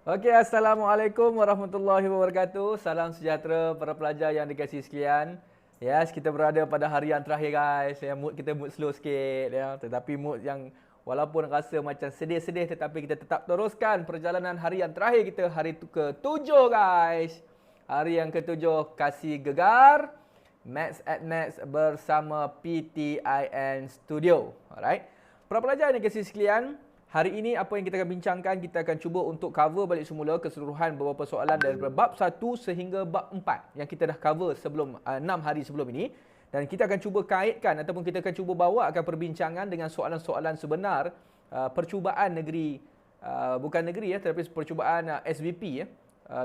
Okey, Assalamualaikum warahmatullahi wabarakatuh. Salam sejahtera para pelajar yang dikasihi sekalian. Yes, kita berada pada hari yang terakhir guys. Ya, mood kita mood slow sikit ya. Tetapi mood yang walaupun rasa macam sedih-sedih tetapi kita tetap teruskan perjalanan hari yang terakhir kita, hari ke-7 guys. Hari yang ke-7 kasih gegar Maths at Maths bersama PTIN Studio. Alright. Para pelajar yang dikasihi sekalian, hari ini apa yang kita akan bincangkan, kita akan cuba untuk cover balik semula keseluruhan beberapa soalan daripada bab 1 sehingga bab 4 yang kita dah cover sebelum 6 hari sebelum ini, dan kita akan cuba kaitkan ataupun kita akan cuba bawa akan perbincangan dengan soalan-soalan sebenar percubaan negeri, bukan negeri ya, tetapi percubaan SVP ya,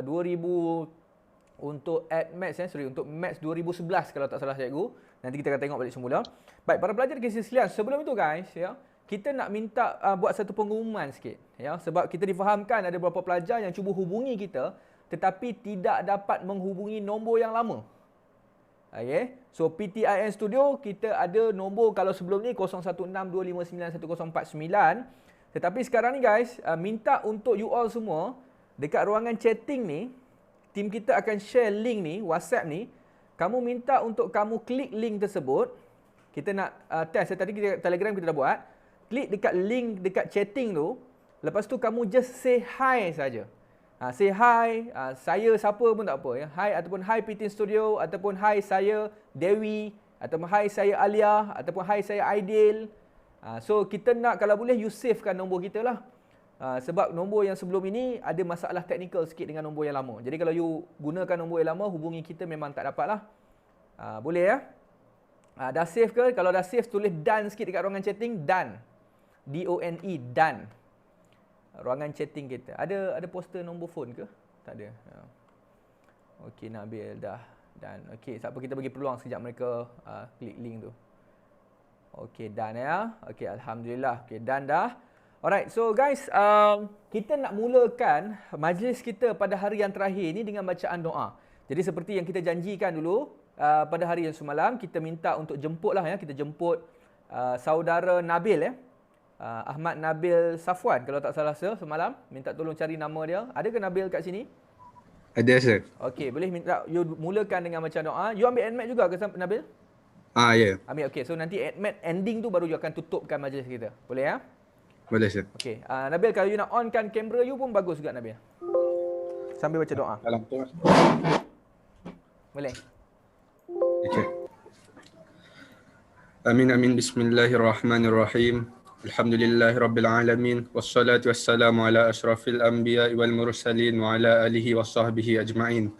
2000 untuk Maths untuk Maths 2011 kalau tak salah cikgu. Nanti kita akan tengok balik semula. Baik, para pelajar dikasihi sekalian, sebelum itu guys ya, kita nak minta buat satu pengumuman sikit ya, sebab kita difahamkan ada beberapa pelajar yang cuba hubungi kita tetapi tidak dapat menghubungi nombor yang lama. Okey, so PTIN Studio kita ada nombor kalau sebelum ni 0162591049, tetapi sekarang ni guys minta untuk you all semua dekat ruangan chatting ni, tim kita akan share link ni, WhatsApp ni. Kamu minta untuk kamu klik link tersebut. Kita nak test, tadi kita Telegram kita dah buat. Klik dekat link dekat chatting tu. Lepas tu kamu just say hi saja. Say hi, saya siapa pun tak apa ya. Hi ataupun hi PTIN Studio, ataupun hi saya Dewi, ataupun hi saya Alia, ataupun hi saya Aidil. So kita nak kalau boleh you savekan nombor kita lah. Sebab nombor yang sebelum ini ada masalah teknikal sikit dengan nombor yang lama. Jadi kalau you gunakan nombor yang lama, hubungi kita memang tak dapat lah. Boleh ya? Dah save ke? Kalau dah save, tulis done sikit dekat ruangan chatting. Done. D-O-N-E, done. Ruangan chatting kita. Ada poster nombor phone ke? Tak ada. Okey, Nabil dah done. Okey, siapa kita bagi peluang sekejap mereka klik link tu. Okey, done ya. Okey, Alhamdulillah. Okey, done dah. Alright, so guys, kita nak mulakan majlis kita pada hari yang terakhir ini dengan bacaan doa. Jadi seperti yang kita janjikan dulu, pada hari yang semalam, kita minta untuk jemputlah ya, kita jemput saudara Nabil ya. Ahmad Nabil Safwan kalau tak salah semalam, minta tolong cari nama dia. Ada ke Nabil kat sini? Ada, sir. Okey, boleh minta you mulakan dengan bacaan doa. You ambil admit juga ke Nabil? Ya. Yeah. Ambil, okey. So nanti admit ending tu baru you akan tutupkan majlis kita. Boleh ya? Boleh, sir. Okey, Nabil kalau you nak onkan kamera you pun bagus juga Nabil. Sambil baca doa. Dalam tu, mas. Boleh. Okay. Amin amin bismillahirrahmanirrahim. Alhamdulillahirabbil alamin wassalatu wassalamu ala asyrafil anbiya'i wal mursalin wa ala alihi washabbihi ajma'in.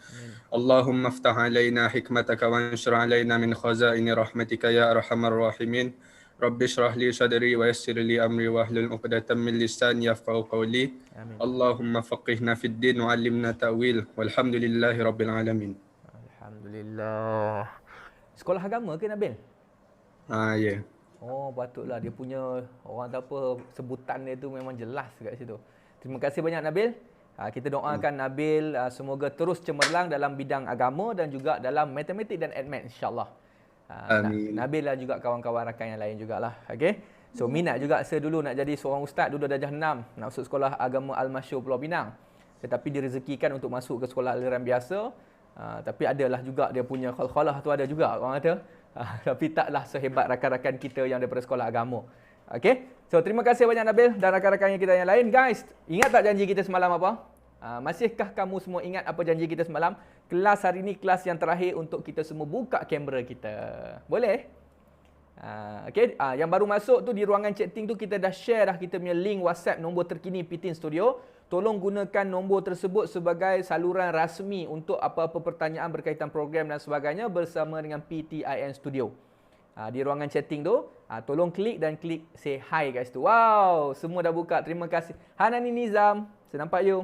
Allahumma iftah alaina hikmataka wa anshur alaina min khazaini rahmatika ya arhamar rahimin. Rabbi shrah li sadri wa yassir li amri wa hlul 'uqdatam min lisani yafqahu qawli. Amin. Allahumma faqihna fid din wa 'allimna ta'wil. Walhamdulillahi rabbil alamin. Alhamdulillah. Sekolah agama ke Nabil? Ya. Yeah. Oh, patutlah dia punya orang tak apa sebutan dia tu memang jelas kat situ. Terima kasih banyak Nabil. Kita doakan Nabil semoga terus cemerlang dalam bidang agama dan juga dalam matematik dan admat insya-Allah. Amin. Nabil dan juga kawan-kawan rakan yang lain jugalah. Okey. So minat juga saya dulu nak jadi seorang ustaz dulu darjah 6, nak masuk sekolah agama Al-Masyhur Pulau Pinang. Tetapi direzekikan untuk masuk ke sekolah aliran biasa. Tapi adalah juga dia punya khalah tu ada juga orang kata. Tapi taklah sehebat rakan-rakan kita yang daripada sekolah agama. Okey. So terima kasih banyak Nabil dan rakan-rakan kita yang lain. Guys, ingat tak janji kita semalam apa? Masihkah kamu semua ingat apa janji kita semalam? Kelas hari ini kelas yang terakhir untuk kita semua buka kamera kita. Boleh? Okey, yang baru masuk tu di ruangan chatting tu kita dah share dah kita punya link WhatsApp nombor terkini PTIN Studio. Tolong gunakan nombor tersebut sebagai saluran rasmi untuk apa-apa pertanyaan berkaitan program dan sebagainya bersama dengan PTIN Studio. Di ruangan chatting tu, tolong klik dan klik say hi guys tu. Wow, semua dah buka. Terima kasih. Hanani Nizam, saya nampak you.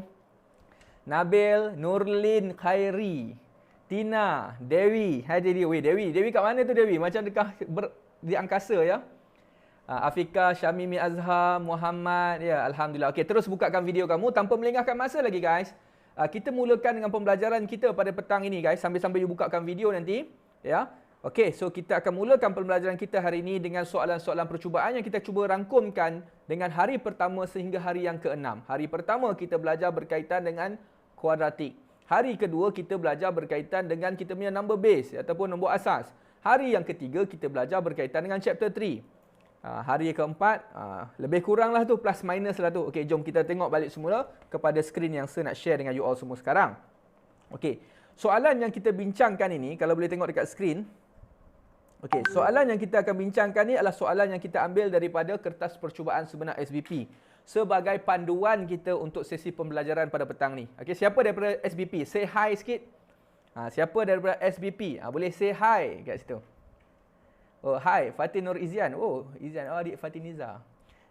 Nabil, Nurlin Khairi, Tina, Dewi. Hai Dewi. Weh, Dewi kat mana tu Dewi? Macam dekat di angkasa ya. Afika, Syamimi Azhar, Muhammad. Ya, Alhamdulillah. Okey, terus bukakan video kamu tanpa melengahkan masa lagi guys. Kita mulakan dengan pembelajaran kita pada petang ini guys. Sambil-sambil you bukakan video nanti. Ya. Okey, so kita akan mulakan pembelajaran kita hari ini dengan soalan-soalan percubaan yang kita cuba rangkumkan dengan hari pertama sehingga hari yang ke-6. Hari pertama kita belajar berkaitan dengan kuadratik. Hari kedua kita belajar berkaitan dengan kita punya number base ataupun nombor asas. Hari yang ketiga kita belajar berkaitan dengan chapter 3. Hari keempat, lebih kuranglah tu, plus minus lah tu. Okey, jom kita tengok balik semula kepada skrin yang saya nak share dengan you all semua sekarang. Okey, soalan yang kita bincangkan ini, kalau boleh tengok dekat skrin. Okey, soalan yang kita akan bincangkan ni adalah soalan yang kita ambil daripada kertas percubaan sebenar SBP sebagai panduan kita untuk sesi pembelajaran pada petang ni. Okey, siapa daripada SBP? Say hi sikit. Siapa daripada SBP? Boleh say hi kat situ. Oh, hi, Fatin Nur Izian. Oh, Izian. Oh, adik Fatin Niza.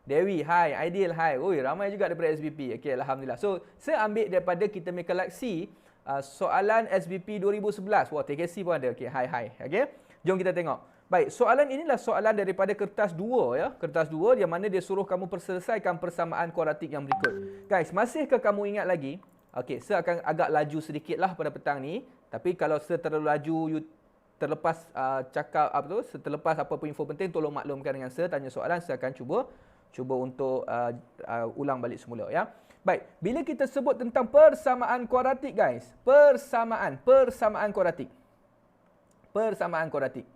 Dewi, hi. Aidil, hi. Oh, ramai juga daripada SBP. Okey, alhamdulillah. So, saya ambil daripada kita punya koleksi soalan SBP 2011. Wah, TKC pun ada. Okey, hi. Okey. Jom kita tengok. Baik, soalan inilah soalan daripada kertas 2 ya. Kertas 2 yang mana dia suruh kamu selesaikan persamaan kuadratik yang berikut. Guys, masihkah kamu ingat lagi? Okey, saya akan agak laju sedikitlah pada petang ni. Tapi kalau saya terlalu laju, you terlepas cakap apa tu, terlepas apa-apa info penting, tolong maklumkan dengan saya, tanya soalan, saya akan cuba untuk ulang balik semula ya. Baik, bila kita sebut tentang persamaan kuadratik guys, persamaan kuadratik. Persamaan kuadratik.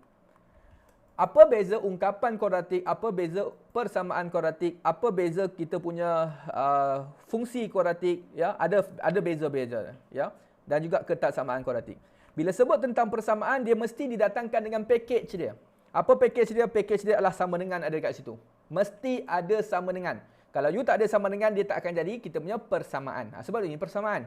Apa beza ungkapan kuadratik, apa beza persamaan kuadratik, apa beza kita punya fungsi kuadratik ya, ada beza-beza ya, dan juga ketaksamaan kuadratik. Bila sebut tentang persamaan, dia mesti didatangkan dengan package dia. Apa package dia? Package dia adalah sama dengan ada dekat situ. Mesti ada sama dengan. Kalau you tak ada sama dengan, dia tak akan jadi kita punya persamaan. Sebab ini persamaan.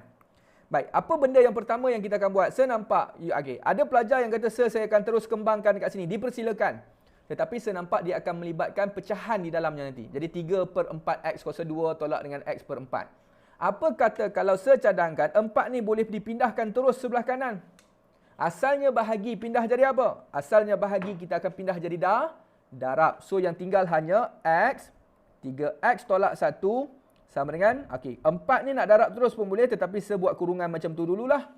Baik, apa benda yang pertama yang kita akan buat? Saya nampak, okay, ada pelajar yang kata, saya akan terus kembangkan dekat sini. Dipersilakan. Tetapi saya nampak dia akan melibatkan pecahan di dalamnya nanti. Jadi 3/4 X kuasa 2 tolak dengan X per 4. Apa kata kalau saya cadangkan, 4 ni boleh dipindahkan terus sebelah kanan. Asalnya bahagi pindah jadi apa? Asalnya bahagi kita akan pindah jadi darab. So yang tinggal hanya X, 3X tolak 1 sama dengan, okey, 4 ni nak darab terus pun boleh, tetapi saya buat kurungan macam tu dululah.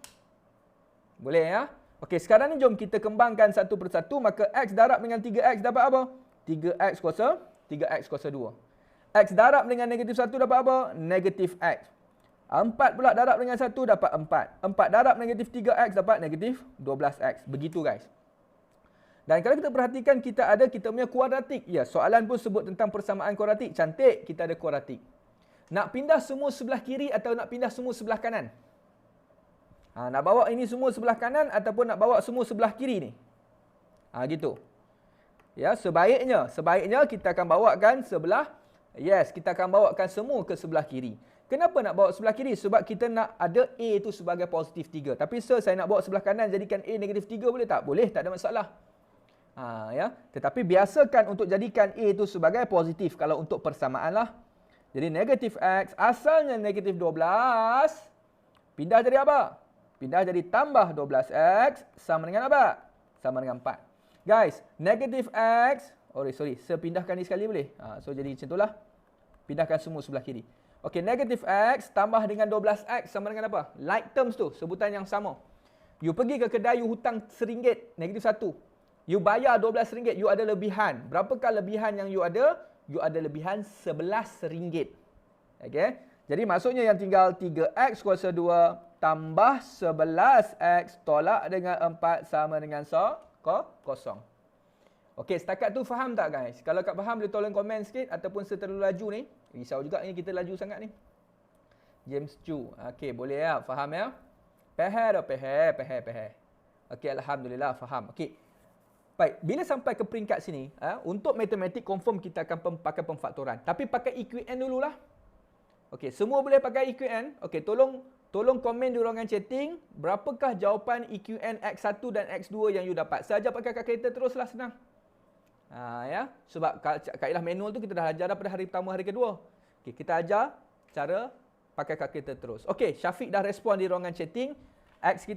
Boleh ya? Okey, sekarang ni jom kita kembangkan satu persatu, maka X darab dengan 3X dapat apa? 3X kuasa 2. X darab dengan negatif 1 dapat apa? Negatif X. 4 pula darab dengan 1 dapat 4. 4 darab negatif 3X dapat negatif 12X. Begitu guys. Dan kalau kita perhatikan, kita punya kuadratik. Ya, soalan pun sebut tentang persamaan kuadratik. Cantik, kita ada kuadratik. Nak pindah semua sebelah kiri atau nak pindah semua sebelah kanan? Nak bawa ini semua sebelah kanan ataupun nak bawa semua sebelah kiri ni? Gitu. Ya, sebaiknya kita akan bawakan sebelah, kita akan bawakan semua ke sebelah kiri. Kenapa nak bawa sebelah kiri? Sebab kita nak ada A tu sebagai positif 3. Tapi saya nak bawa sebelah kanan, jadikan A negatif 3 boleh tak? Boleh, tak ada masalah. Ya. Tetapi biasakan untuk jadikan A tu sebagai positif kalau untuk persamaan lah. Jadi negatif X, asalnya negatif 12, pindah jadi apa? Pindah jadi tambah 12X, sama dengan apa? Sama dengan 4. Guys, negatif X, saya pindahkan ni sekali boleh? So jadi macam itulah. Pindahkan semua sebelah kiri. Okey, negatif X tambah dengan 12X sama dengan apa? Like terms tu, sebutan yang sama. You pergi ke kedai, you hutang RM1, negatif 1. You bayar RM12, you ada lebihan. Berapakah lebihan yang you ada? You ada lebihan RM11. Okey. Jadi maksudnya yang tinggal 3X kuasa 2 tambah 11X tolak dengan 4 sama dengan kosong. Okey, setakat tu faham tak guys? Kalau tak faham, boleh tolong komen sikit ataupun saya terlalu laju ni. Risau juga ni kita laju sangat ni. James Chu. Okey, boleh ya? Faham ya? Peher. Okey, alhamdulillah faham. Okey. Baik, bila sampai ke peringkat sini, untuk matematik confirm kita akan pakai pemfaktoran. Tapi pakai EQN dululah. Okey, semua boleh pakai EQN. Okey, tolong komen di ruangan chatting, berapakah jawapan EQN X1 dan X2 yang you dapat. Saja pakai kalkulator teruslah, senang. Ya, sebab kaedah manual tu kita dah ajar pada hari pertama, hari kedua. Okey, kita ajar cara pakai kalkulator terus. Okey, Syafiq dah respon di ruangan chatting. X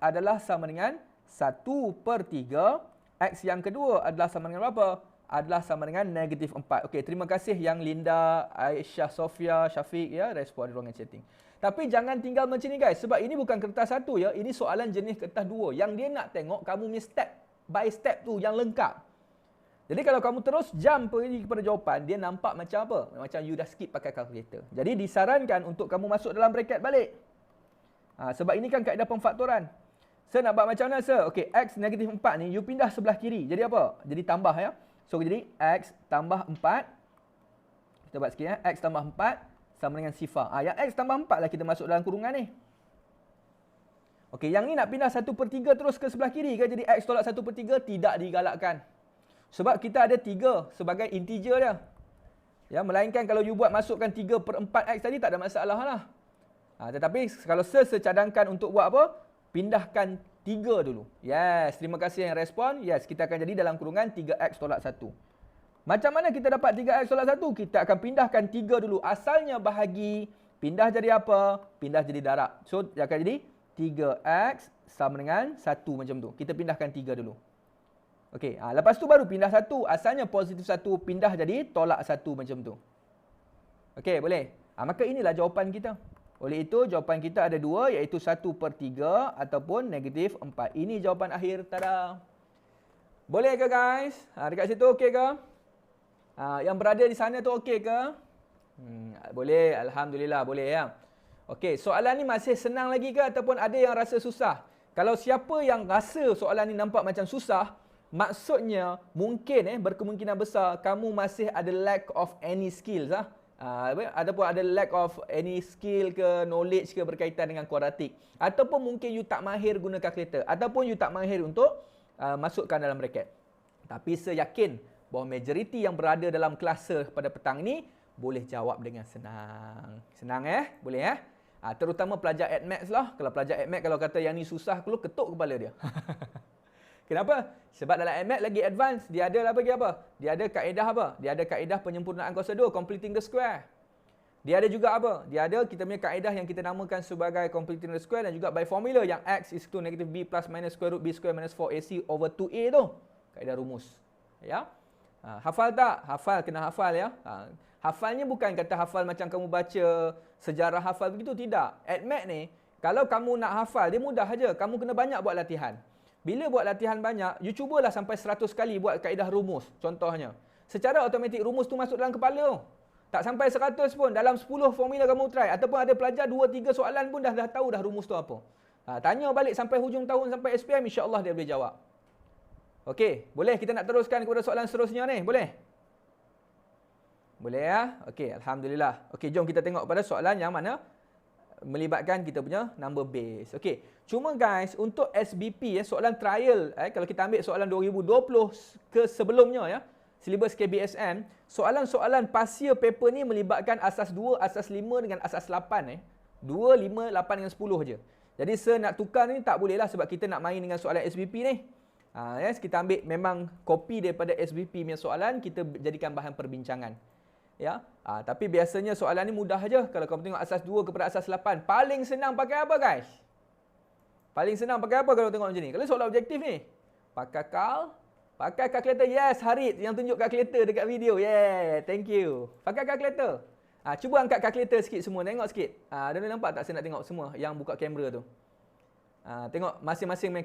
adalah sama dengan 1/3. X yang kedua adalah sama dengan berapa? adalah sama dengan negatif 4. Okey, terima kasih yang Linda, Aisyah, Sofia, Syafiq ya respon di ruangan chatting. Tapi jangan tinggal macam ni guys, sebab ini bukan kertas satu ya, ini soalan jenis kertas dua. Yang dia nak tengok kamu punya step by step tu yang lengkap. Jadi kalau kamu terus jump pergi kepada jawapan, dia nampak macam apa? Macam you dah skip pakai kalkulator. Jadi disarankan untuk kamu masuk dalam bracket balik. Sebab ini kan kaedah pemfaktoran. Sir nak buat macam mana sir? Okey, X negatif 4 ni, you pindah sebelah kiri. Jadi apa? Jadi tambah ya. So jadi X tambah 4. Kita buat sikit ya. X tambah 4 sama dengan sifar. Yang X tambah 4 lah kita masuk dalam kurungan ni. Okey, yang ni nak pindah 1/3 terus ke sebelah kiri ke? Jadi X tolak 1/3 tidak digalakkan. Sebab kita ada 3 sebagai integer dia. Ya, melainkan kalau you buat masukkan 3/4 X tadi tak ada masalah lah. Tetapi kalau secadangkan untuk buat apa? Pindahkan 3 dulu. Yes, terima kasih yang respon. Yes, kita akan jadi dalam kurungan 3X tolak 1. Macam mana kita dapat 3X tolak 1? Kita akan pindahkan 3 dulu. Asalnya bahagi, pindah jadi apa? Pindah jadi darab. So, dia akan jadi 3X sama dengan 1 macam tu. Kita pindahkan 3 dulu. Okey, lepas tu baru pindah 1. Asalnya positif 1, pindah jadi tolak 1 macam tu. Okey, boleh? Maka inilah jawapan kita. Oleh itu, jawapan kita ada 2, iaitu 1/3 ataupun negatif 4. Ini jawapan akhir. Tada! Boleh ke guys? Dekat situ okey ke? Yang berada di sana tu okey ke? Boleh, Alhamdulillah boleh ya. Okey, soalan ni masih senang lagi ke ataupun ada yang rasa susah? Kalau siapa yang rasa soalan ni nampak macam susah, maksudnya mungkin berkemungkinan besar kamu masih ada lack of any skills ataupun ada lack of any skill ke knowledge ke berkaitan dengan kuadratik, ataupun mungkin you tak mahir guna kalkulator, ataupun you tak mahir untuk masukkan dalam bracket. Tapi saya yakin bahawa majoriti yang berada dalam kelas pada petang ini boleh jawab dengan senang. Senang boleh terutama pelajar AdMaths lah. Kalau pelajar AdMaths kalau kata yang ni susah, keluar ketuk kepala dia. Kenapa? Sebab dalam AdMaths lagi advance, dia ada bagi apa? Dia ada kaedah apa? Dia ada kaedah penyempurnaan kuasa 2, completing the square. Dia ada juga apa? Dia ada kita punya kaedah yang kita namakan sebagai completing the square dan juga by formula yang X is to negative B plus minus square root B square minus 4AC over 2A tu. Kaedah rumus. Ya? Hafal tak? Hafal, kena hafal ya. Hafalnya bukan kata hafal macam kamu baca sejarah hafal begitu, tidak. AdMaths ni, kalau kamu nak hafal, dia mudah aja. Kamu kena banyak buat latihan. Bila buat latihan banyak, you cubalah sampai 100 kali buat kaedah rumus. Contohnya, secara automatik rumus tu masuk dalam kepala. Tak sampai 100 pun, dalam 10 formula kamu try. Ataupun ada pelajar 2-3 soalan pun dah tahu dah rumus tu apa. Tanya balik sampai hujung tahun, sampai SPM, insya-Allah dia boleh jawab. Okey, boleh kita nak teruskan kepada soalan seterusnya ni? Boleh? Boleh ya? Okey, Alhamdulillah. Okey, jom kita tengok pada soalan yang mana melibatkan kita punya number base. Okey, cuma guys, untuk SBP soalan trial, kalau kita ambil soalan 2020 ke sebelumnya ya, silibus KBSM, soalan-soalan pasia paper ni melibatkan asas 2, asas 5 dengan asas 8 2, 5, 8 dengan 10 je. Jadi saya nak tukar ni tak boleh lah sebab kita nak main dengan soalan SBP ni. Yes, kita ambil memang kopi daripada SBP punya soalan, kita jadikan bahan perbincangan. Ya, tapi biasanya soalan ni mudah aja. Kalau kamu tengok asas 2 kepada asas 8, paling senang pakai apa guys? Paling senang pakai apa kalau tengok macam ni? Kalau soalan objektif ni, pakai kalkulator. Yes, Harid yang tunjuk kalkulator dekat video. Yeah, thank you. Pakai kalkulator. Cuba angkat kalkulator sikit semua, tengok sikit. Dah nampak tak saya nak tengok semua yang buka kamera tu? Tengok masing-masing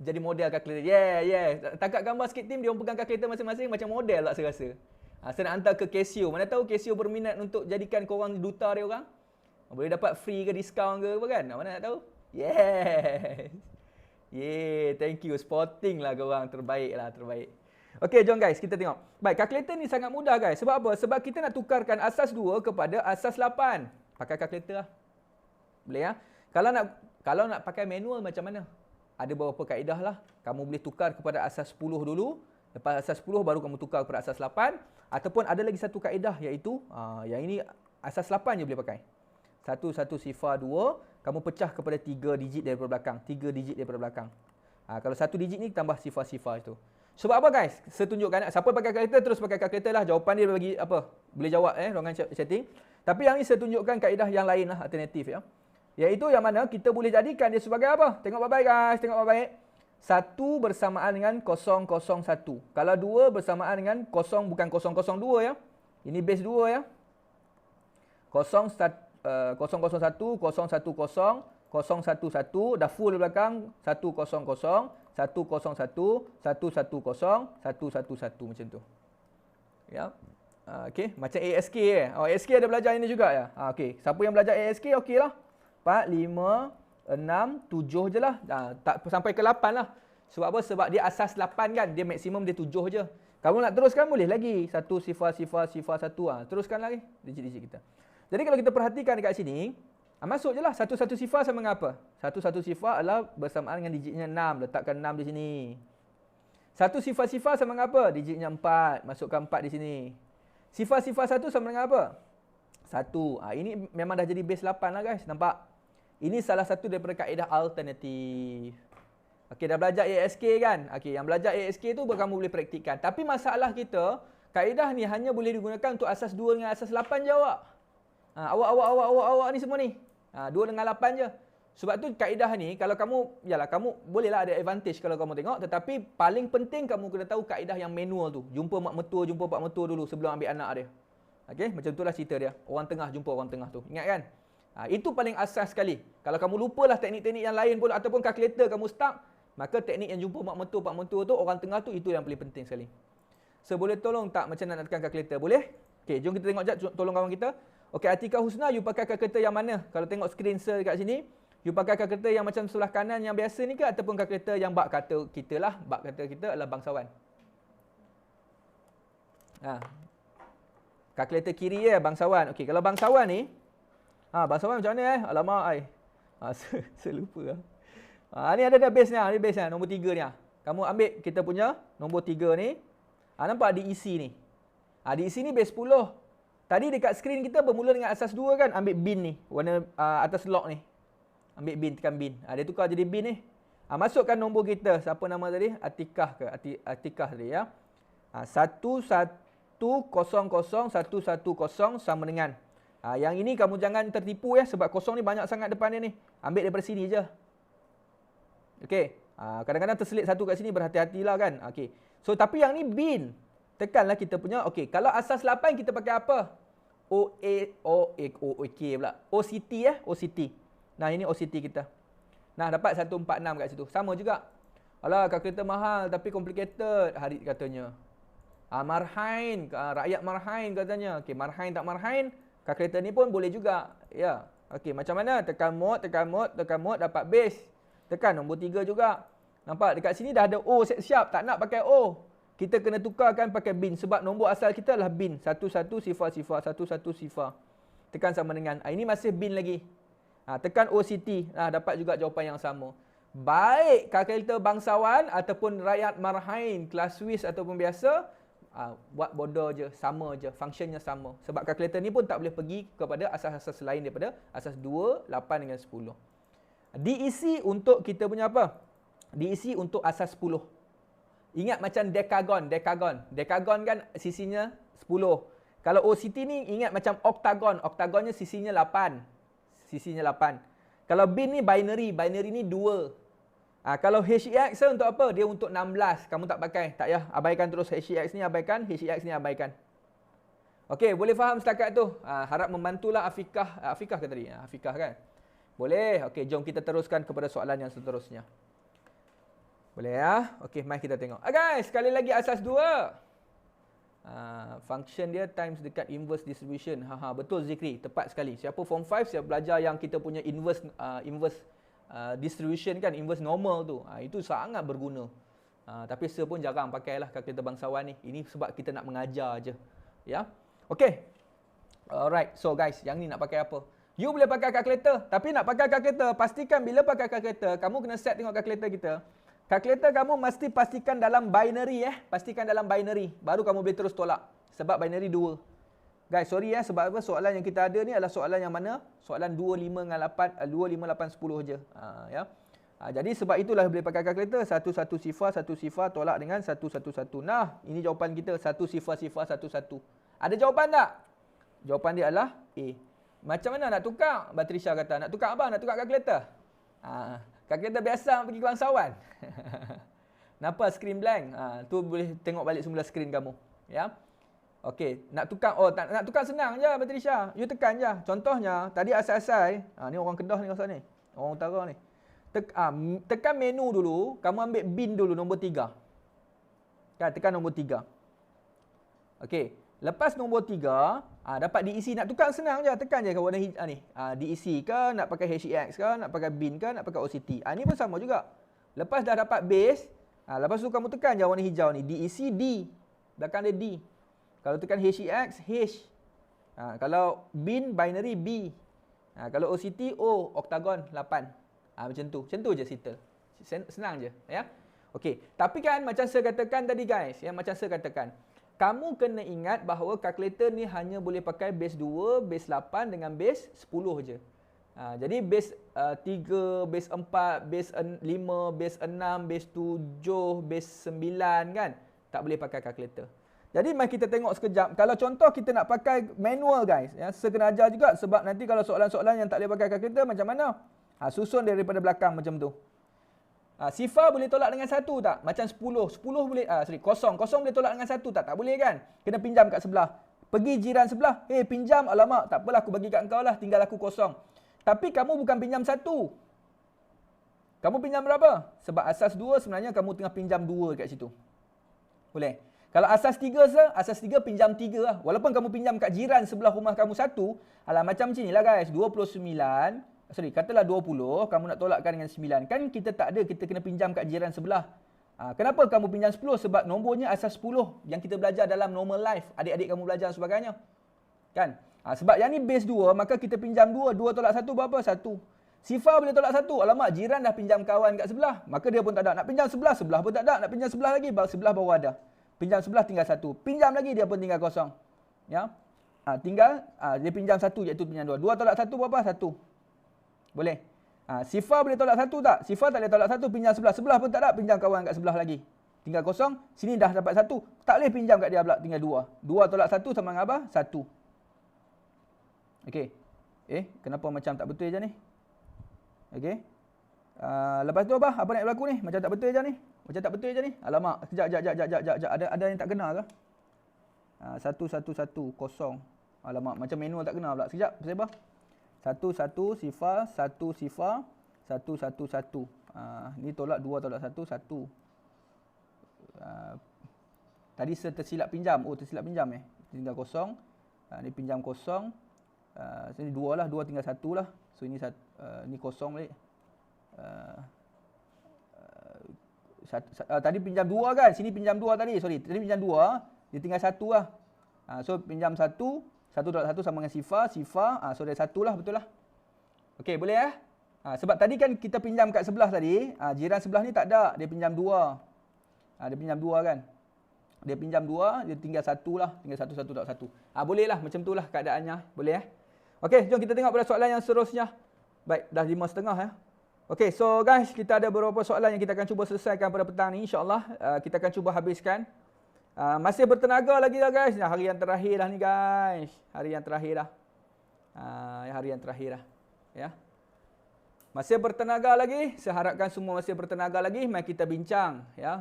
jadi model kalkulator. Yeah. Tangkap gambar sikit tim, dia orang pegang kalkulator masing-masing macam model tak saya rasa. Saya nak hantar ke Casio. Mana tahu Casio berminat untuk jadikan korang duta dia orang. Boleh dapat free ke diskaun ke apa kan? Mana nak tahu? Yes. Yeah, thank you. Sporting lah korang. Terbaik. Okey, jom guys, kita tengok. Baik, kalkulator ni sangat mudah guys. Sebab apa? Sebab kita nak tukarkan asas 2 kepada asas 8. Pakai kalkulator lah. Boleh ya? Kalau nak pakai manual macam mana? Ada beberapa kaedah lah. Kamu boleh tukar kepada asas 10 dulu. Lepas asas 10 baru kamu tukar kepada asas 8. Ataupun ada lagi satu kaedah iaitu yang ini asas 8 je boleh pakai. 1 sifar 2, kamu pecah kepada 3 digit daripada belakang. 3 digit daripada belakang. Kalau 1 digit ni tambah sifar-sifar itu. Sebab apa guys? Saya tunjukkan. Siapa pakai kalkulator terus pakai kalkulator lah. Jawapan dia bagi apa? Boleh jawab ruangan chatting. Tapi yang ni saya tunjukkan kaedah yang lain lah, alternatif ya. Iaitu yang mana kita boleh jadikan dia sebagai apa? Tengok baik-baik guys, tengok baik-baik. 1 bersamaan dengan 001. Kalau 2 bersamaan dengan 0 bukan 002 ya. Ini base 2 ya. 001, 010, 111, dah full belakang, 100, 101, 110, 111 macam tu. Ya. Okey, macam ASK ASK ada belajar ini juga ya. Okey, siapa yang belajar ASK okeylah. 4, 5, 6, 7 je lah. Tak sampai ke 8 lah. Sebab apa? Sebab dia asas 8 kan. Dia maksimum dia 7 je. Kamu nak teruskan boleh lagi. 1 sifar 1. Teruskan lagi digit-digit kita. Jadi kalau kita perhatikan dekat sini, masuk je lah. 1 sifar sama dengan apa? 1 sifar adalah bersamaan dengan digitnya 6. Letakkan 6 di sini. 1 sifar sama dengan apa? Digitnya 4. Masukkan 4 di sini. Sifar 1 sama dengan apa? 1. Ini memang dah jadi base 8 lah guys. Nampak? Ini salah satu daripada kaedah alternatif. Okey, dah belajar ASK kan? Okey, yang belajar ASK tu kamu boleh praktikkan. Tapi masalah kita, kaedah ni hanya boleh digunakan untuk asas 2 dengan asas 8 je awak. Awak ni semua ni. 2 dengan 8 je. Sebab tu kaedah ni, kalau kamu, yalah kamu bolehlah ada advantage kalau kamu tengok. Tetapi paling penting kamu kena tahu kaedah yang manual tu. Jumpa mak mertua, jumpa pak mertua dulu sebelum ambil anak dia. Okey, macam itulah cerita dia. Orang tengah jumpa orang tengah tu. Ingat kan? Itu paling asas sekali. Kalau kamu lupalah teknik-teknik yang lain pun ataupun kalkulator kamu stuck, maka teknik yang jumpa mak mertua, pak mertua tu, orang tengah tu, itu yang paling penting sekali. So, boleh tolong tak macam nak tekan kalkulator? Boleh? Okey, jom kita tengok jap, tolong kawan kita. Okey, Atikah Husna, you pakai kalkulator yang mana? Kalau tengok screen share dekat sini, you pakai kalkulator yang macam sebelah kanan yang biasa ni ke ataupun kalkulator yang bak kata kita lah, bak kata kita adalah bangsawan. Kalkulator kiri ya, bangsawan. Okey, kalau bangsawan ni, bangsawan macam mana Alamak ai. Saya lupa lah. Ni ada dah base ni, ni base ni, nombor 3 ni. Kamu ambil kita punya nombor 3 ni. Nampak DEC ni. DEC ni base 10. Tadi dekat skrin kita bermula dengan asas 2 kan, ambil bin ni, warna atas lock ni. Ambil bin, tekan bin. Dia tukar jadi bin ni. Masukkan nombor kita, siapa nama tadi? Atikah ke? Atikah tadi ya. 1100110 sama dengan. Yang ini kamu jangan tertipu ya, sebab kosong ni banyak sangat depan dia ni. Ambil daripada sini je. Okey. Kadang-kadang terselit satu kat sini, berhati-hatilah kan. Okey. So tapi yang ni bin. Tekanlah kita punya. Okey, kalau asas 8 kita pakai apa? OCT pula. OCT ya, OCT. Nah, ini OCT kita. Nah, dapat 146 kat situ. Sama juga. Alah, kalkulator mahal tapi complicated, Harid katanya. Marhain, rakyat marhain katanya. Okey, marhain tak marhain, kalkulator ni pun boleh juga. Ya. Okey, macam mana? Tekan mode, dapat base. Tekan nombor 3 juga. Nampak dekat sini dah ada O siap-siap, tak nak pakai O. Kita kena tukarkan pakai bin sebab nombor asal kita adalah bin. 11 sifar, 11 sifar. Tekan sama dengan. Ini masih bin lagi. Tekan OCT. Dapat juga jawapan yang sama. Baik kalkulator bangsawan ataupun rakyat marhain, kelas Swiss ataupun biasa, buat bodoh je, sama je, functionnya sama. Sebab kalkulator ni pun tak boleh pergi kepada asas-asas lain daripada asas 2, 8 dengan 10. DEC untuk kita punya apa? DEC untuk asas 10. Ingat macam dekagon kan sisinya 10. Kalau OCT ni ingat macam oktagonnya sisinya 8. Kalau bin ni binary ni 2. Kalau HEX untuk apa? Dia untuk 16. Kamu tak pakai, tak payah. Abaikan terus HEX ni, abaikan. HEX ni abaikan. Okey, boleh faham setakat tu? Harap membantulah Afikah ke tadi? Afikah kan? Boleh. Okey, jom kita teruskan kepada soalan yang seterusnya. Boleh ya? Okey, mari kita tengok. Guys, sekali lagi asas 2. Function dia times dekat inverse distribution. Betul Zikri, tepat sekali. Siapa form 5 siap belajar yang kita punya inverse distribution kan, inverse normal tu. Itu sangat berguna. Tapi saya pun jarang pakailah kalkulator bangsawan ni. Ini sebab kita nak mengajar aje. Ya. Okey. Alright. So guys, yang ni nak pakai apa? You boleh pakai kalkulator, tapi nak pakai kalkulator, pastikan bila pakai kalkulator, kamu kena set tengok kalkulator kita. Kalkulator kamu mesti pastikan dalam binary Pastikan dalam binary. Baru kamu boleh terus tolak. Sebab binary 2. Guys, sorry sebab apa soalan yang kita ada ni adalah soalan yang mana? Soalan 25 dengan 8, 25, 8, 10 je. Ya. Jadi sebab itulah boleh pakai kalkulator. 1 sifar tolak dengan 111. Nah, ini jawapan kita 1 sifar 11. Ada jawapan tak? Jawapan dia adalah A. Macam mana nak tukar? Batrisha kata, nak tukar apa? Nak tukar kalkulator? Kalkulator biasa nak pergi bangsawan. Kenapa skrin blank? Tu boleh tengok balik semula skrin kamu. Ya. Okey, nak tukar nak tukar senang je Batrisha. You tekan je. Contohnya tadi asal-asal, ni orang Kedah ni rasa ni. Orang utara ni. Tekan menu dulu, kamu ambil bin dulu nombor 3. Kan tekan nombor 3. Okey, lepas nombor 3, dapat diisi. Nak tukar senang je, tekan je warna hijau ni. Diisi ke, nak pakai HEX ke, nak pakai bin ke, nak pakai OCT. Ni pun sama juga. Lepas dah dapat base, lepas tu kamu tekan je warna hijau ni, diisi D. Belakang dia D. Kalau tekan HEX, H. Kalau bin, binary B. Kalau OCT, O, oktagon 8. Macam tu je settle. Senang je, ya. Okey, tapi kan macam saya katakan tadi guys, macam saya katakan, kamu kena ingat bahawa kalkulator ni hanya boleh pakai base 2, base 8 dengan base 10 je. Jadi base 3, base 4, base 5, base 6, base 7, base 9 kan, tak boleh pakai kalkulator. Jadi mari kita tengok sekejap. Kalau contoh kita nak pakai manual guys, saya kena ajar juga sebab nanti kalau soalan-soalan yang tak boleh pakai kalkulator macam mana? Susun daripada belakang macam tu. Sifar boleh tolak dengan 1 tak? Macam 10 boleh, kosong boleh tolak dengan 1 tak? Tak boleh kan? Kena pinjam kat sebelah. Pergi jiran sebelah, pinjam, alamak, tak apalah aku bagi kat engkau lah, tinggal aku kosong. Tapi kamu bukan pinjam 1. Kamu pinjam berapa? Sebab asas 2 sebenarnya kamu tengah pinjam 2 kat situ. Boleh? Kalau asas 3 asas 3 pinjam 3 lah. Walaupun kamu pinjam kat jiran sebelah rumah kamu 1, macam macam ni lah guys, katalah 20, kamu nak tolakkan dengan 9. Kan kita tak ada, kita kena pinjam kat jiran sebelah. Kenapa kamu pinjam 10? Sebab nombornya asas 10 yang kita belajar dalam normal life. Adik-adik kamu belajar sebagainya. Kan? Sebab yang ni base 2, maka kita pinjam 2. 2 tolak 1 berapa? 1. Sifar boleh tolak 1. Alamak, jiran dah pinjam kawan kat sebelah. Maka dia pun tak ada. Nak pinjam sebelah, sebelah pun tak ada. Nak pinjam sebelah lagi, sebelah baru ada. Pinjam sebelah tinggal 1. Pinjam lagi, dia pun tinggal kosong. Ya? Tinggal, dia pinjam 1 iaitu pinjam 2. 2 tolak 1 berapa? 1. Boleh. Sifar boleh tolak 1 tak? Sifar tak boleh tolak 1, pinjam sebelah. Sebelah pun tak ada, pinjam kawan kat sebelah lagi. Tinggal kosong, sini dah dapat 1. Tak boleh pinjam kat dia pula, tinggal 2. 2 tolak 1 sama dengan apa? 1. Okey. Kenapa macam tak betul je ni? Okey. Lepas tu apa? Apa nak berlaku ni? Macam tak betul je ni? Macam tak betul je ni? Alamak, sekejap. Ada yang tak kena ke? 1 kosong. Alamak, macam manual tak kena pula. Sekejap, pasal apa? 1 sifar, 1 sifar, 1. Ni tolak 2 tolak 1, 1. Tadi saya tersilap pinjam. Tersilap pinjam tinggal kosong. Ni pinjam kosong. Sini 2 lah, 2 tinggal 1 lah. So ini ni kosong balik. Tadi pinjam 2 kan? Sini pinjam 2 tadi. Tadi pinjam 2, dia tinggal 1 lah. So pinjam 1 tolak 1 sama dengan sifar. So dia 1 lah, betul lah. Okey, boleh sebab tadi kan kita pinjam kat sebelah tadi. Jiran sebelah ni tak ada, dia pinjam 2. Dia pinjam 2 kan. Dia pinjam 2, dia tinggal 1 lah. Tinggal 1 tolak 1. Boleh lah, macam tu lah keadaannya. Boleh Okey, jom kita tengok pada soalan yang seterusnya. Baik, dah 5.30 Okey, so guys, kita ada beberapa soalan yang kita akan cuba selesaikan pada petang ni, insya-Allah. Kita akan cuba habiskan. Masih bertenaga lagi dah guys. Hari yang terakhir dah ni guys. Hari yang terakhir dah. Ya. Masih bertenaga lagi. Saya harapkan semua masih bertenaga lagi. Mari kita bincang. Ya.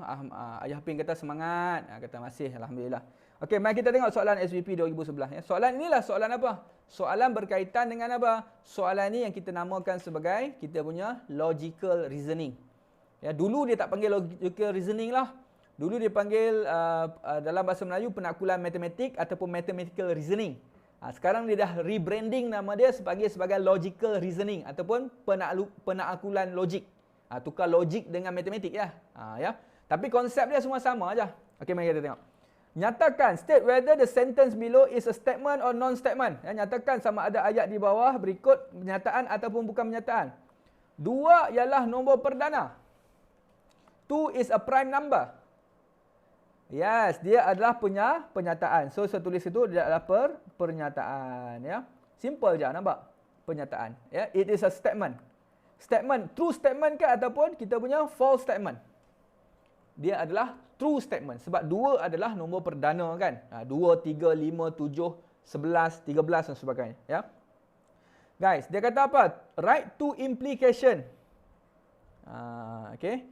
Ayah Pin kata semangat. Kata masih. Alhamdulillah. Okey, mari kita tengok soalan SVP 2011. Ya. Soalan inilah soalan apa? Soalan berkaitan dengan apa? Soalan ni yang kita namakan sebagai kita punya logical reasoning. Ya, dulu dia tak panggil logical reasoning lah. Dulu dia panggil dalam bahasa Melayu penaklukan matematik ataupun mathematical reasoning. Sekarang dia dah rebranding nama dia sebagai logical reasoning ataupun penaklukan logik. Tukar logik dengan matematik ya. Tapi konsep dia semua sama aja. Okey, mari kita tengok. Nyatakan, state whether the sentence below is a statement or non-statement. Nyatakan sama ada ayat di bawah berikut pernyataan ataupun bukan pernyataan. 2 ialah nombor perdana. 2 is a prime number. Yes, dia adalah pernyataan. So, saya tulis itu dia adalah pernyataan. Ya. Simple je, nampak? Pernyataan. Ya. It is a statement. Statement, true statement ke ataupun kita punya false statement? Dia adalah true statement. Sebab 2 adalah nombor perdana kan. 2, 3, 5, 7, 11, 13 dan sebagainya. Ya. Guys, dia kata apa? Right to implication. Okey.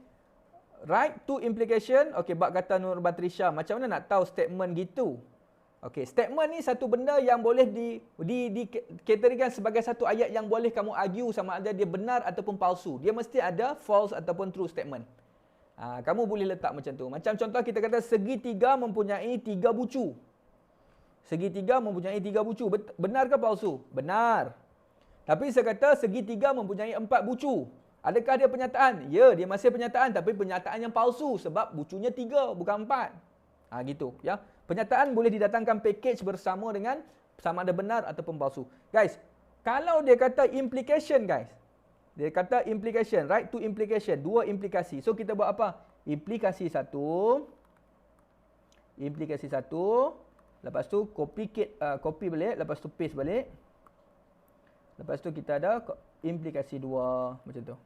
Right to implication. Okey, bab kata Nur Batrisha. Macam mana nak tahu statement gitu? Okey, statement ni satu benda yang boleh dikategorikan sebagai satu ayat yang boleh kamu argue sama ada dia benar ataupun palsu. Dia mesti ada false ataupun true statement. Kamu boleh letak macam tu. Macam contoh kita kata segitiga mempunyai 3 bucu. Segitiga mempunyai 3 bucu. Benar ke palsu? Benar. Tapi saya kata segitiga mempunyai 4 bucu. Adakah dia pernyataan? Ya, dia masih pernyataan tapi pernyataan yang palsu sebab bucunya 3 bukan 4. Gitu ya. Pernyataan boleh didatangkan package bersama dengan sama ada benar ataupun palsu. Guys, kalau dia kata implication guys. Dia kata implication, right to implication, 2 implikasi. So kita buat apa? Implikasi 1. Implikasi 1. Lepas tu copy balik, lepas tu paste balik. Lepas tu kita ada implikasi 2 macam tu.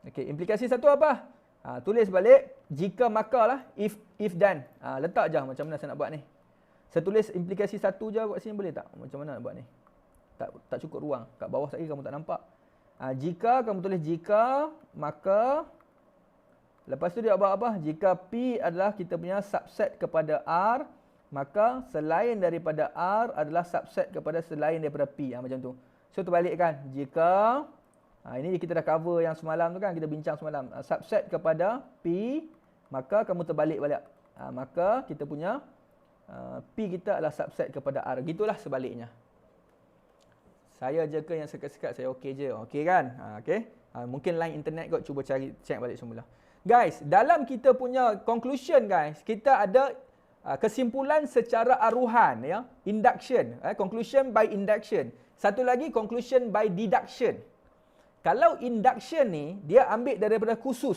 Okey, implikasi 1 apa? Tulis balik jika maka lah, if dan. Letak je macam mana saya nak buat ni. Saya tulis implikasi 1 je kat sini boleh tak? Macam mana nak buat ni? Tak cukup ruang. Kat bawah lagi kamu tak nampak. Jika kamu tulis jika, maka lepas tu dia buat apa? Jika P adalah kita punya subset kepada R, maka selain daripada R adalah subset kepada selain daripada P. Macam tu. So terbalikkan. Jika ini kita dah cover yang semalam tu kan, kita bincang semalam. Subset kepada P, maka kamu terbalik balik. Maka kita punya P kita adalah subset kepada R. Gitulah sebaliknya. Saya je ke yang sekat-sekat saya okey je. Okey kan? Okey. Mungkin line internet kot, cuba cari check balik semula. Guys, dalam kita punya conclusion guys, kita ada kesimpulan secara aruhan ya, induction, conclusion by induction. Satu lagi conclusion by deduction. Kalau induction ni dia ambil daripada khusus.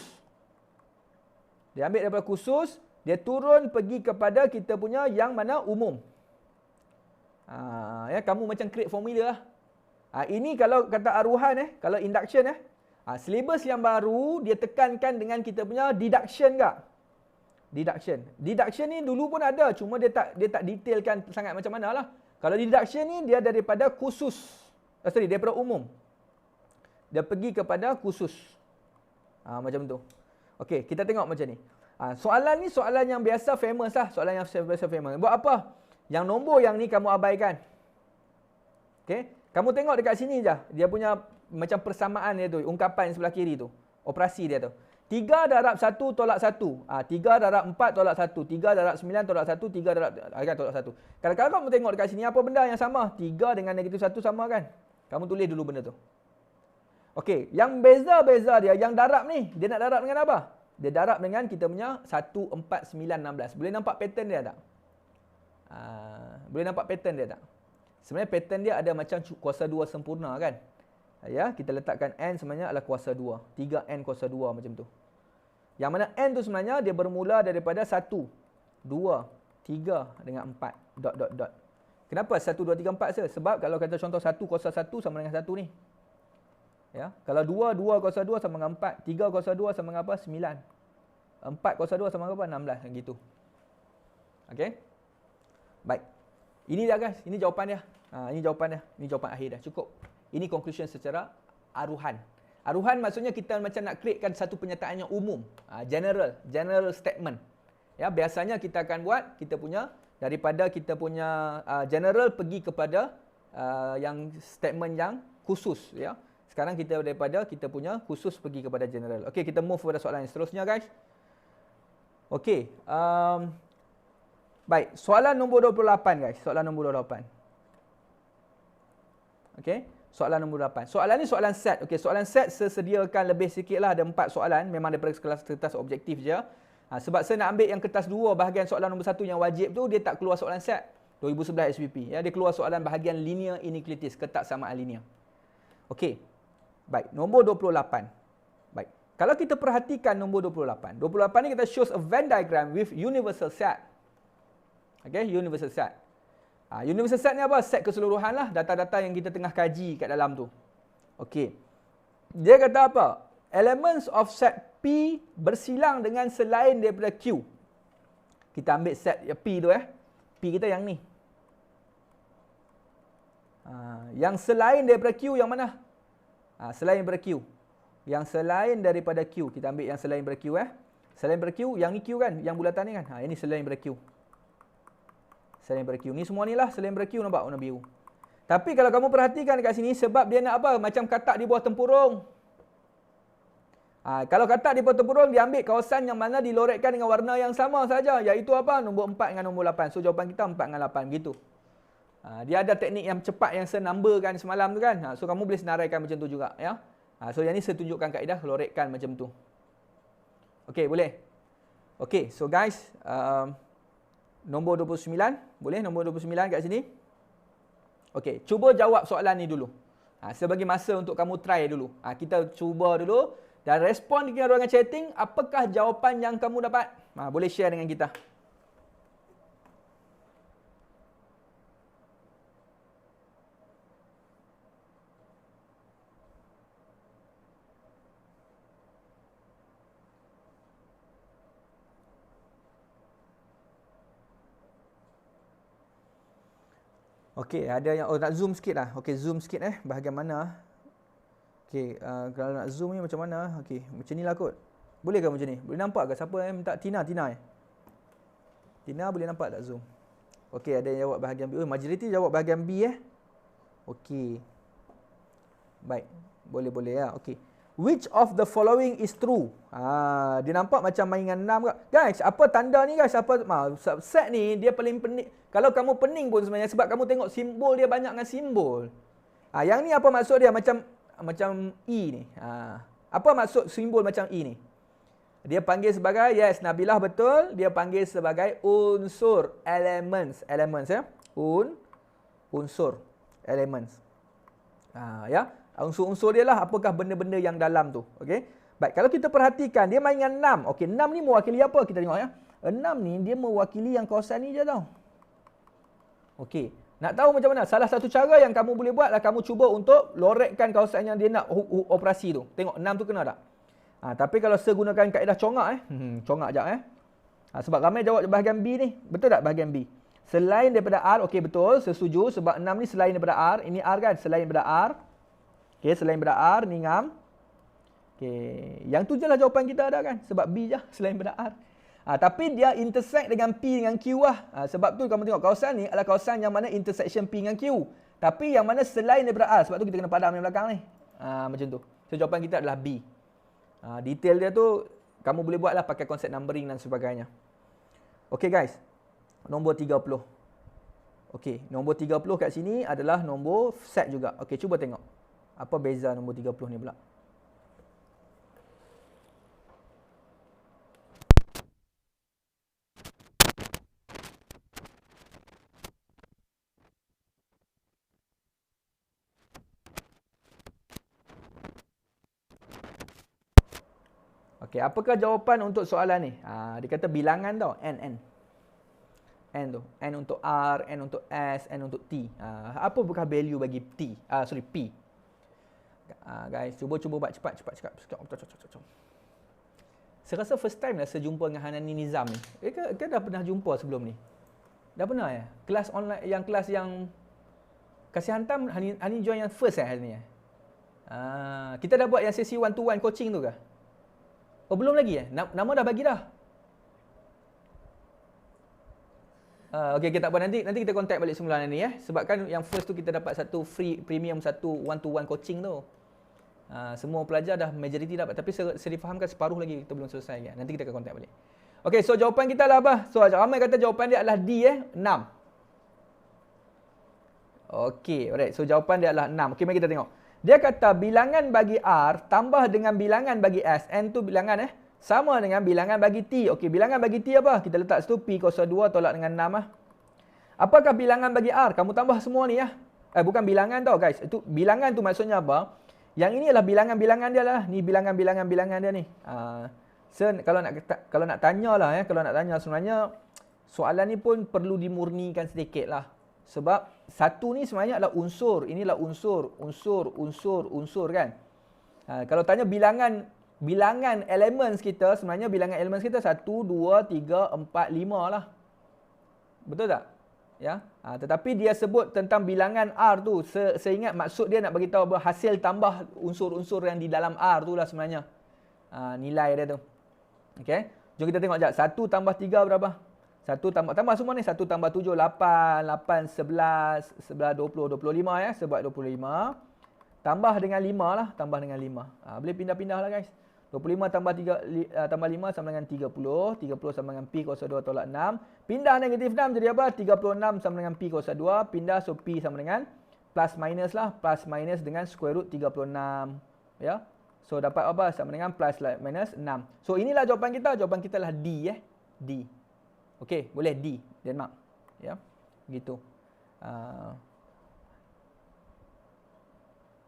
Dia ambil daripada khusus, dia turun pergi kepada kita punya yang mana umum. Ya, kamu macam create formula lah. Ini kalau kata aruhan kalau induction syllabus yang baru dia tekankan dengan kita punya deduction tak? Deduction. Deduction ni dulu pun ada, cuma dia tak detailkan sangat macam mana lah. Kalau deduction ni dia daripada khusus. Daripada umum. Dia pergi kepada khusus. Macam tu. Okey, kita tengok macam ni. Soalan ni soalan yang biasa famous lah. Soalan yang biasa famous. Buat apa? Yang nombor yang ni kamu abaikan. Okey. Kamu tengok dekat sini je. Dia punya macam persamaan dia tu. Ungkapan sebelah kiri tu. Operasi dia tu. 3 darab 1 tolak 1. 3 darab 4 tolak 1. 3 darab 9 tolak 1. 3 darab tolak 1. Kalau kamu tengok dekat sini, apa benda yang sama? 3 dengan negatif 1 sama kan? Kamu tulis dulu benda tu. Okey, yang beza-beza dia, yang darab ni, dia nak darab dengan apa? Dia darab dengan kita punya 1, 4, 9, 16. Boleh nampak pattern dia tak? Boleh nampak pattern dia tak? Sebenarnya pattern dia ada macam kuasa 2 sempurna kan? Ya, kita letakkan N sebenarnya adalah kuasa 2. 3N kuasa 2 macam tu. Yang mana N tu sebenarnya dia bermula daripada 1, 2, 3 dengan 4. Dot, dot, dot. Kenapa 1, 2, 3, 4 saja? Sebab kalau kata contoh 1 kuasa 1 sama dengan 1 ni. Ya, kalau 2, 2 kuasa 2 sama dengan 4. 3 kuasa 2 sama dengan apa? 9. 4 kuasa 2 sama dengan apa? 16. Gitu. Okey? Baik. Ini dah guys. Ini jawapan dia. Ini jawapan dia. Ini jawapan akhir dah. Cukup. Ini conclusion secara aruhan. Aruhan maksudnya kita macam nak createkan satu pernyataan yang umum. General statement. Ya, biasanya kita akan buat kita punya daripada kita punya general pergi kepada yang statement yang khusus ya. Sekarang kita daripada kita punya khusus pergi kepada general. Okey, kita move pada soalan yang seterusnya guys. Okey, baik, soalan nombor 28 guys. Soalan nombor 28. Okey. Soalan nombor 8. Soalan ni soalan set. Okey, soalan set sesediakan lebih sikit lah. Ada 4 soalan. Memang daripada kertas objektif je. Sebab saya nak ambil yang kertas 2 bahagian soalan nombor 1 yang wajib tu, dia tak keluar soalan set. 2011 SPP. Ya, dia keluar soalan bahagian linear inequalities. Ketaksamaan linear. Okey. Baik, nombor 28. Baik. Kalau kita perhatikan nombor 28. 28 ni kita shows a Venn diagram with universal set. Okey, universal set. Universal set ni apa? Set keseluruhan lah. Data-data yang kita tengah kaji kat dalam tu. Okey. Dia kata apa? Elements of set P bersilang dengan selain daripada Q. Kita ambil set P tu P kita yang ni. Yang selain daripada Q yang mana? Selain daripada Q. Yang selain daripada Q. Kita ambil yang selain daripada Q Selain daripada Q, yang ni Q kan? Yang bulatan ni kan? Ini selain daripada Q. Selain daripada Q. Ni semua ni lah selain daripada Q, nampak warna biru. Tapi kalau kamu perhatikan dekat sini, sebab dia nak apa? Macam katak di bawah tempurung. Kalau katak di bawah tempurung, dia ambil kawasan yang mana dilorekkan dengan warna yang sama saja. Iaitu apa? Nombor 4 dengan nombor 8. So jawapan kita 4 dengan 8. Begitu. Dia ada teknik yang cepat yang saya numberkan semalam tu kan. So kamu boleh senaraikan macam tu juga. Ya. So yang ni saya tunjukkan kaedah lorekkan macam tu. Okey, boleh? Okey, so guys, nombor 29, boleh nombor 29 kat sini? Okey, cuba jawab soalan ni dulu. Saya bagi masa untuk kamu try dulu. Kita cuba dulu dan respon di ruangan chatting, apakah jawapan yang kamu dapat? Boleh share dengan kita. Okey, ada yang nak zoom sikit lah. Okey, zoom sikit bahagian mana? Okey, kalau nak zoom ni macam mana? Okey, macam ni lah kot. Boleh ke macam ni? Boleh nampak ke siapa yang minta Tina Tina boleh nampak tak zoom? Okey, ada yang jawab bahagian B. Majoriti jawab bahagian B Okey. Baik, boleh ya. Okey. Which of the following is true? Dia nampak macam mainan 6 ke? Guys, apa tanda ni guys? Set ni dia paling pening. Kalau kamu pening pun sebenarnya sebab kamu tengok simbol dia banyak dengan simbol. Yang ni apa maksud dia? Macam E ni. Apa maksud simbol macam E ni? Dia panggil sebagai, yes, Nabilah betul. Dia panggil sebagai unsur, elements ya. Unsur, elements. Ya. Unsur-unsur dia lah apakah benda-benda yang dalam tu. Okey. Baik, kalau kita perhatikan dia main dengan 6. Okey, 6 ni mewakili apa? Kita tengok ya. 6 ni dia mewakili yang kawasan ni je tau. Okey. Nak tahu macam mana? Salah satu cara yang kamu boleh buat adalah kamu cuba untuk lorekkan kawasan yang dia nak operasi tu. Tengok 6 tu kena tak? Tapi kalau saya gunakan kaedah congak congak jap sebab ramai jawab bahagian B ni. Betul tak bahagian B? Selain daripada R, okey betul, saya setuju sebab 6 ni selain daripada R. Ini R kan? Selain daripada R. Okey, selain daripada R ni ngam. Okey, yang tu je lah jawapan kita ada kan? Sebab B je selain daripada R. Tapi dia intersect dengan P dengan Q lah. Sebab tu kamu tengok kawasan ni adalah kawasan yang mana intersection P dengan Q. Tapi yang mana selain daripada R. Sebab tu kita kena padam yang belakang ni. Macam tu. So jawapan kita adalah B. Detail dia tu kamu boleh buat lah pakai konsep numbering dan sebagainya. Okey guys. Nombor 30. Okey, nombor 30 kat sini adalah nombor set juga. Okey, cuba tengok. Apa beza nombor 30 ni pula? Okey, apakah jawapan untuk soalan ni? Dia kata bilangan tau, n. N tu. N untuk R, N untuk S, N untuk T. Apakah value bagi T? P. Guys, cuba buat cepat. Saya rasa first time lah saya jumpa dengan Hanani Nizam ni. Kan dah pernah jumpa sebelum ni? Dah pernah ya? Kelas online, kelas yang kasih hantam, Hani join yang first hari ni kita dah buat yang sesi one to one coaching tu ke? Oh, belum lagi Nama dah bagi dah. Okey, kita tak apa, nanti kita contact balik semula ni sebab kan yang first tu kita dapat satu free premium satu one to one coaching tu. Semua pelajar dah majoriti dapat, tapi saya difahamkan separuh lagi kita belum selesai kan. Nanti kita akan contact balik. Okey, so jawapan kita lah apa? So ramai kata jawapan dia adalah D 6. Okey, alright. So jawapan dia adalah 6. Okey, mari kita tengok. Dia kata bilangan bagi R tambah dengan bilangan bagi S. N tu bilangan sama dengan bilangan bagi T. Okey, bilangan bagi T apa? Kita letak situ P kuasa 2 tolak dengan 6 Apakah bilangan bagi R? Kamu tambah semua ni bukan bilangan tau guys. Itu bilangan tu maksudnya apa? Yang ini adalah bilangan-bilangan dia lah. Ni bilangan-bilangan dia ni. Kalau nak tanya lah kalau nak tanya sebenarnya soalan ni pun perlu dimurnikan sedikit lah. Sebab satu ni sebenarnya adalah unsur. Inilah unsur kan. Kalau tanya bilangan elements kita, sebenarnya bilangan elements kita 1, 2, 3, 4, 5 lah. Betul tak? Ya. Tetapi dia sebut tentang bilangan R tu. Saya ingat maksud dia nak bagi tahu bahawa hasil tambah unsur-unsur yang di dalam R tu lah sebenarnya. Nilai dia tu. Okey. Jom kita tengok jap. 1 tambah 3 berapa? 1 tambah semua ni. 1 tambah 7, 8. 8, 11. 11, 20, 25 ya. Sebab 25. Tambah dengan 5 lah. Tambah dengan 5. Boleh pindah-pindah lah guys. 25 tambah 5 sama dengan 30. 30 sama dengan P kuasa 2 tolak 6. Pindah negatif 6 jadi apa? 36 sama dengan P kuasa 2. Pindah so P sama dengan plus minus lah. Plus minus dengan square root 36. Ya. So dapat apa? Sama dengan plus minus 6. So inilah jawapan kita. Jawapan kita lah D D. Okey, boleh D. Denmark. Ya. Gitu.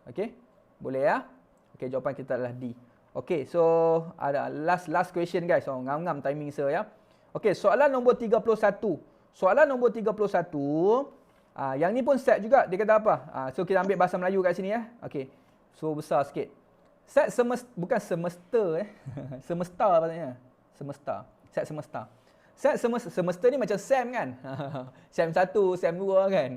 Okey. Boleh ya? Okey, jawapan kita adalah D. Okey, so ada last question guys. So ngam-ngam timing saya ya. Okey, soalan nombor 31. Soalan nombor 31, yang ni pun set juga. Dia kata apa? So kita ambil bahasa Melayu kat sini ya. Okey. So besar sikit. Set bukan semesta semesta patutnya. Semesta. Set semesta. Set semesta ni macam Sam kan? Sam 1, Sam 2 kan?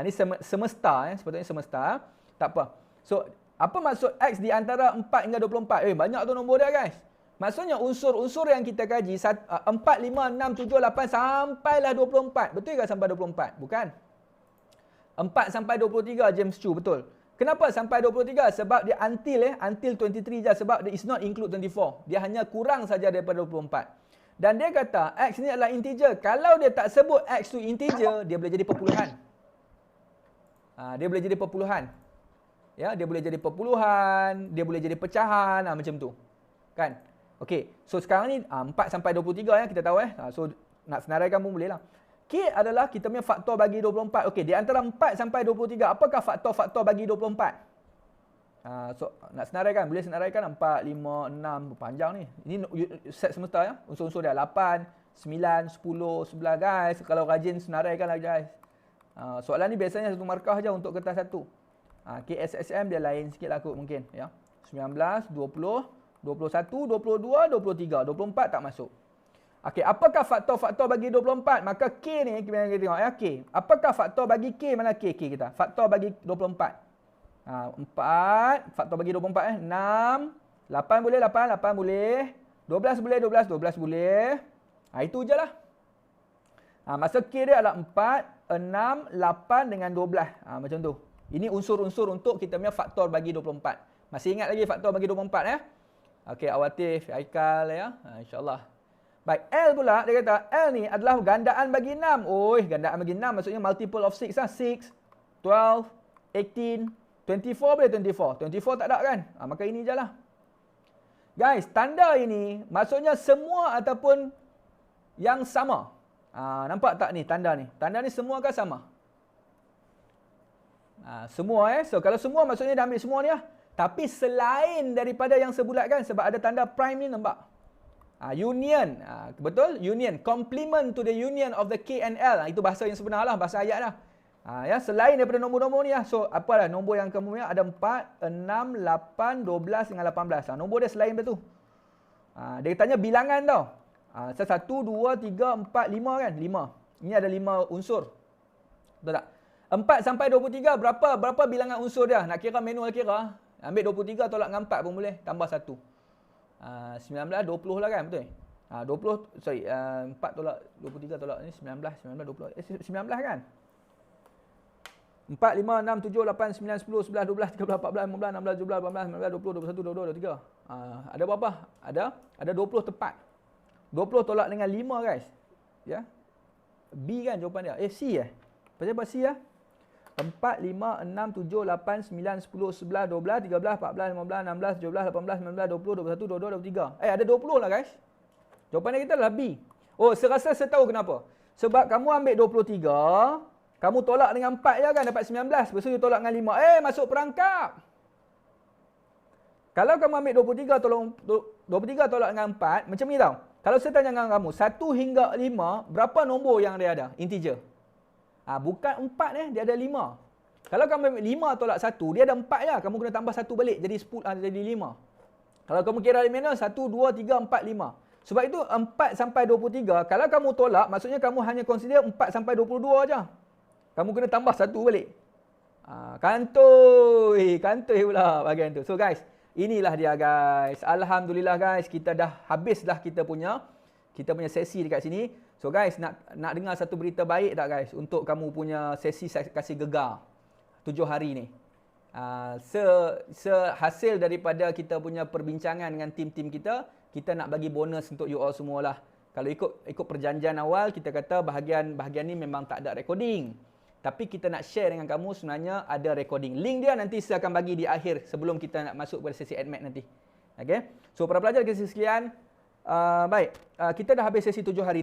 Ni semesta sepatutnya semesta. Tak apa. So apa maksud X di antara 4 hingga 24? Banyak tu nombor dia guys. Maksudnya unsur-unsur yang kita kaji 4, 5, 6, 7, 8 sampailah 24. Betul ke sampai 24? Bukan. 4 sampai 23 James Chu, betul. Kenapa sampai 23? Sebab dia until 23 je. Sebab dia is not include 24. Dia hanya kurang saja daripada 24. Dan dia kata X ni adalah integer. Kalau dia tak sebut X tu integer, dia boleh jadi perpuluhan. Dia boleh jadi perpuluhan. Ya, dia boleh jadi perpuluhan, dia boleh jadi pecahan, macam tu. Kan? Okey. So sekarang ni 4 sampai 23 ya kita tahu So nak senaraikan pun boleh lah. K adalah kita punya faktor bagi 24. Okey, di antara 4 sampai 23, apakah faktor-faktor bagi 24? So nak senaraikan, boleh senaraikan 4, 5, 6, panjang ni. Ini set semesta ya. Unsur-unsur dia 8, 9, 10, 11 guys. Kalau rajin senaraikan lah guys. Soalan ni biasanya satu markah je untuk kertas satu. KSSM dia lain sikit lah kot mungkin ya. 19, 20, 21, 22, 23, 24 tak masuk. Okey, apakah faktor-faktor bagi 24? Maka K ni kita tengok ya K. Apakah faktor bagi K? Mana K kita? Faktor bagi 24. 4 faktor bagi 24 6, 8 boleh 8 boleh. 12 boleh 12 boleh. Itu je lah. Masa K dia adalah 4, 6, 8 dengan 12. Macam tu. Ini unsur-unsur untuk kita punya faktor bagi 24. Masih ingat lagi faktor bagi 24 ya? Okey, Awatif, Aikal ya. InsyaAllah. Baik, L pula dia kata L ni adalah gandaan bagi 6. Gandaan bagi 6 maksudnya multiple of 6 lah. 6, 12, 18, 24 boleh 24. 24 tak ada kan? Maka ini je lah. Guys, tanda ini maksudnya semua ataupun yang sama. Nampak tak ni tanda ni? Tanda ni semua kan sama? Semua So kalau semua maksudnya dah ambil semua ni lah. Tapi selain daripada yang sebulat kan, sebab ada tanda prime ni nampak. Union. Betul? Union. Complement to the union of the K and L. Itu bahasa yang sebenar lah. Bahasa ayat lah. Ya, selain daripada nombor-nombor ni lah. So apalah nombor yang kamu punya ada 4, 6, 8, 12 dengan 18. Nombor dia selain betul. Dia tanya bilangan tau. 1, 2, 3, 4, 5 kan? 5. Ini ada 5 unsur. Betul tak? 4 sampai 23 berapa bilangan unsur dia? Nak kira manual kira. Ambil 23 tolak dengan 4 pun boleh. Tambah 1. 19, 20 lah kan? Betul? 4 tolak 23 tolak ni 19, 20. 19 kan? 4, 5, 6, 7, 8, 9, 10, 11, 12, 13, 14, 15, 16, 17, 18, 19, 20, 21, 22, 23. Ada berapa? Ada 20 tepat. 20 tolak dengan 5 guys. Ya. B kan jawapan dia. C Apa C ya? 4, 5, 6, 7, 8, 9, 10, 11, 12, 13, 14, 15, 16, 17, 18, 19, 20, 21, 22, 23. Ada 20 lah guys. Jawapan kita adalah B. Saya rasa saya tahu kenapa. Sebab kamu ambil 23, kamu tolak dengan 4 je kan dapat 19. Lepas tu you tolak dengan 5. Masuk perangkap. Kalau kamu ambil 23 tolak dengan 4, macam ni tau. Kalau saya tanya dengan kamu, 1 hingga 5, berapa nombor yang dia ada? Integer. Bukan 4 dia ada 5. Kalau kamu ambil 5 tolak 1, dia ada 4 je. Kamu kena tambah 1 balik, jadi 10, jadi 5. Kalau kamu kira dari mana, 1, 2, 3, 4, 5. Sebab itu 4 sampai 23, kalau kamu tolak, maksudnya kamu hanya consider 4 sampai 22 je. kamu kena tambah 1 balik. Kantoi pula bahagian tu. So guys, inilah dia guys. Alhamdulillah guys, kita dah habis dah kita punya sesi dekat sini. So guys, nak dengar satu berita baik tak guys untuk kamu punya sesi kasih gegar 7 hari ni. Hasil daripada kita punya perbincangan dengan tim-tim kita nak bagi bonus untuk you all semualah. Kalau ikut perjanjian awal, kita kata bahagian ni memang tak ada recording. Tapi kita nak share dengan kamu sebenarnya ada recording. Link dia nanti saya akan bagi di akhir sebelum kita nak masuk pada sesi admat nanti. Okay? So para pelajar sekalian, baik. Kita dah habis sesi 7 hari.